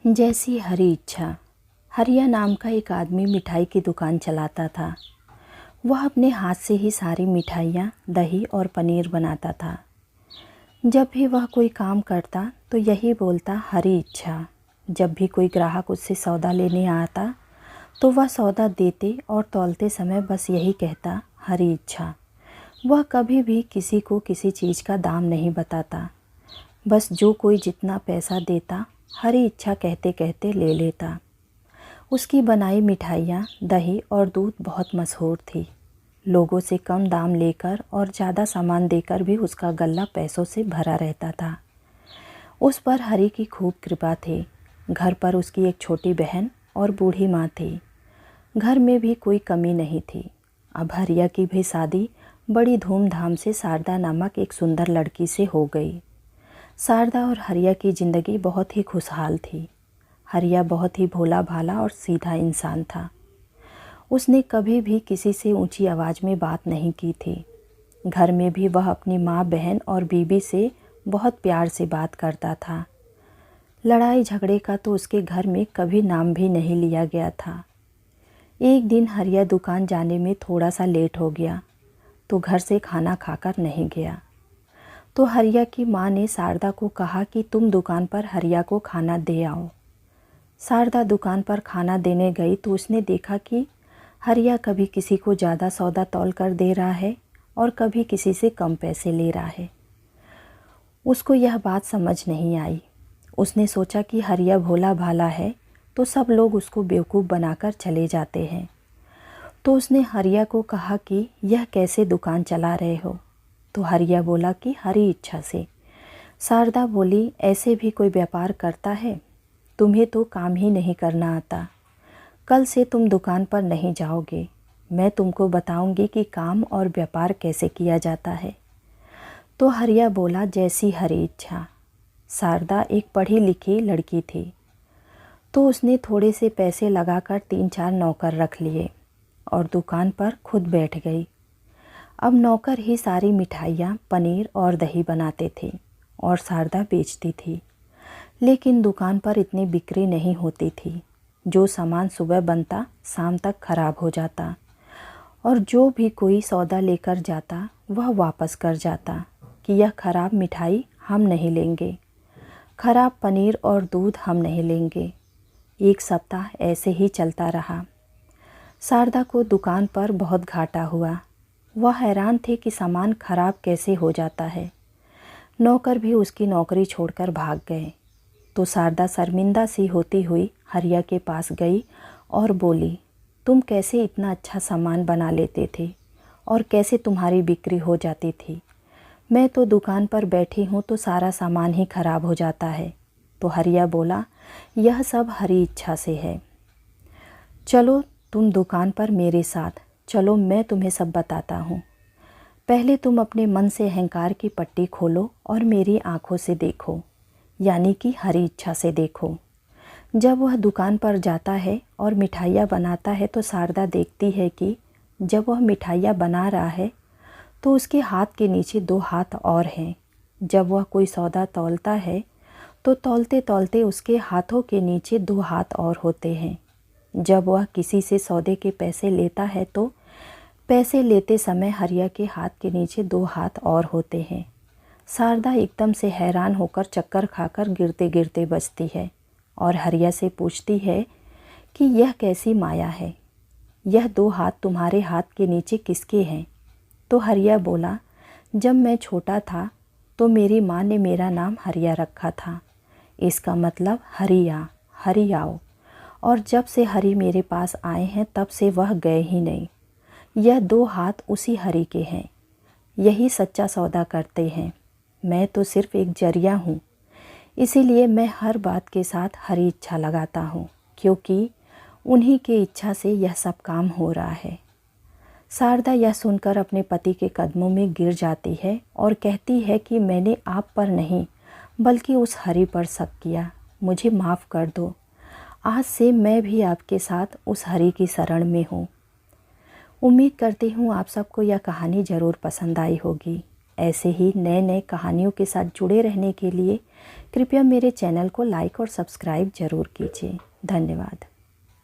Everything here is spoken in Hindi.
जैसी हरी इच्छा। हरिया नाम का एक आदमी मिठाई की दुकान चलाता था। वह अपने हाथ से ही सारी मिठाइयाँ, दही और पनीर बनाता था। जब भी वह कोई काम करता तो यही बोलता, हरी इच्छा। जब भी कोई ग्राहक उससे सौदा लेने आता तो वह सौदा देते और तौलते समय बस यही कहता, हरी इच्छा। वह कभी भी किसी को किसी चीज़ का दाम नहीं बताता। बस जो कोई जितना पैसा देता, हरी इच्छा कहते कहते ले लेता। उसकी बनाई मिठाइयाँ, दही और दूध बहुत मशहूर थी। लोगों से कम दाम लेकर और ज़्यादा सामान देकर भी उसका गल्ला पैसों से भरा रहता था। उस पर हरी की खूब कृपा थी। घर पर उसकी एक छोटी बहन और बूढ़ी माँ थी। घर में भी कोई कमी नहीं थी। अब हरिया की भी शादी बड़ी धूमधाम से शारदा नामक एक सुंदर लड़की से हो गई। शारदा और हरिया की ज़िंदगी बहुत ही खुशहाल थी। हरिया बहुत ही भोला भाला और सीधा इंसान था। उसने कभी भी किसी से ऊंची आवाज़ में बात नहीं की थी। घर में भी वह अपनी माँ, बहन और बीबी से बहुत प्यार से बात करता था। लड़ाई झगड़े का तो उसके घर में कभी नाम भी नहीं लिया गया था। एक दिन हरिया दुकान जाने में थोड़ा सा लेट हो गया तो घर से खाना खाकर नहीं गया। तो हरिया की माँ ने शारदा को कहा कि तुम दुकान पर हरिया को खाना दे आओ। शारदा दुकान पर खाना देने गई तो उसने देखा कि हरिया कभी किसी को ज़्यादा सौदा तौल कर दे रहा है और कभी किसी से कम पैसे ले रहा है। उसको यह बात समझ नहीं आई। उसने सोचा कि हरिया भोला भाला है तो सब लोग उसको बेवकूफ़ बनाकर चले जाते हैं। तो उसने हरिया को कहा कि यह कैसे दुकान चला रहे हो। तो हरिया बोला कि हरी इच्छा से। शारदा बोली, ऐसे भी कोई व्यापार करता है? तुम्हें तो काम ही नहीं करना आता। कल से तुम दुकान पर नहीं जाओगे। मैं तुमको बताऊंगी कि काम और व्यापार कैसे किया जाता है। तो हरिया बोला, जैसी हरी इच्छा। शारदा एक पढ़ी लिखी लड़की थी तो उसने थोड़े से पैसे लगाकर 3-4 नौकर रख लिए और दुकान पर खुद बैठ गई। अब नौकर ही सारी मिठाइयाँ, पनीर और दही बनाते थे और शारदा बेचती थी। लेकिन दुकान पर इतनी बिक्री नहीं होती थी। जो सामान सुबह बनता शाम तक खराब हो जाता और जो भी कोई सौदा लेकर जाता वह वापस कर जाता कि यह खराब मिठाई हम नहीं लेंगे, खराब पनीर और दूध हम नहीं लेंगे। एक सप्ताह ऐसे ही चलता रहा। शारदा को दुकान पर बहुत घाटा हुआ। वह हैरान थे कि सामान खराब कैसे हो जाता है। नौकर भी उसकी नौकरी छोड़कर भाग गए। तो शारदा शर्मिंदा सी होती हुई हरिया के पास गई और बोली, तुम कैसे इतना अच्छा सामान बना लेते थे और कैसे तुम्हारी बिक्री हो जाती थी? मैं तो दुकान पर बैठी हूँ तो सारा सामान ही खराब हो जाता है। तो हरिया बोला, यह सब हरी इच्छा से है। चलो तुम दुकान पर मेरे साथ चलो, मैं तुम्हें सब बताता हूँ। पहले तुम अपने मन से अहंकार की पट्टी खोलो और मेरी आँखों से देखो, यानी कि हरी इच्छा से देखो। जब वह दुकान पर जाता है और मिठाइयाँ बनाता है तो शारदा देखती है कि जब वह मिठाइयाँ बना रहा है तो उसके हाथ के नीचे 2 हाथ और हैं। जब वह कोई सौदा तौलता है तो तौलते तौलते उसके हाथों के नीचे 2 हाथ और होते हैं। जब वह किसी से सौदे के पैसे लेता है तो पैसे लेते समय हरिया के हाथ के नीचे 2 हाथ और होते हैं। शारदा एकदम से हैरान होकर चक्कर खाकर गिरते गिरते बचती है और हरिया से पूछती है कि यह कैसी माया है, यह 2 हाथ तुम्हारे हाथ के नीचे किसके हैं? तो हरिया बोला, जब मैं छोटा था तो मेरी माँ ने मेरा नाम हरिया रखा था। इसका मतलब हरिया, हरि आओ। और जब से हरि मेरे पास आए हैं तब से वह गए ही नहीं। यह 2 हाथ उसी हरि के हैं। यही सच्चा सौदा करते हैं। मैं तो सिर्फ एक जरिया हूँ। इसीलिए मैं हर बात के साथ हरी इच्छा लगाता हूँ, क्योंकि उन्हीं की इच्छा से यह सब काम हो रहा है। शारदा यह सुनकर अपने पति के कदमों में गिर जाती है और कहती है कि मैंने आप पर नहीं बल्कि उस हरि पर शक किया। मुझे माफ़ कर दो। आज से मैं भी आपके साथ उस हरि की शरण में हूँ। उम्मीद करती हूँ आप सबको यह कहानी ज़रूर पसंद आई होगी। ऐसे ही नए नए कहानियों के साथ जुड़े रहने के लिए कृपया मेरे चैनल को लाइक और सब्सक्राइब ज़रूर कीजिए। धन्यवाद।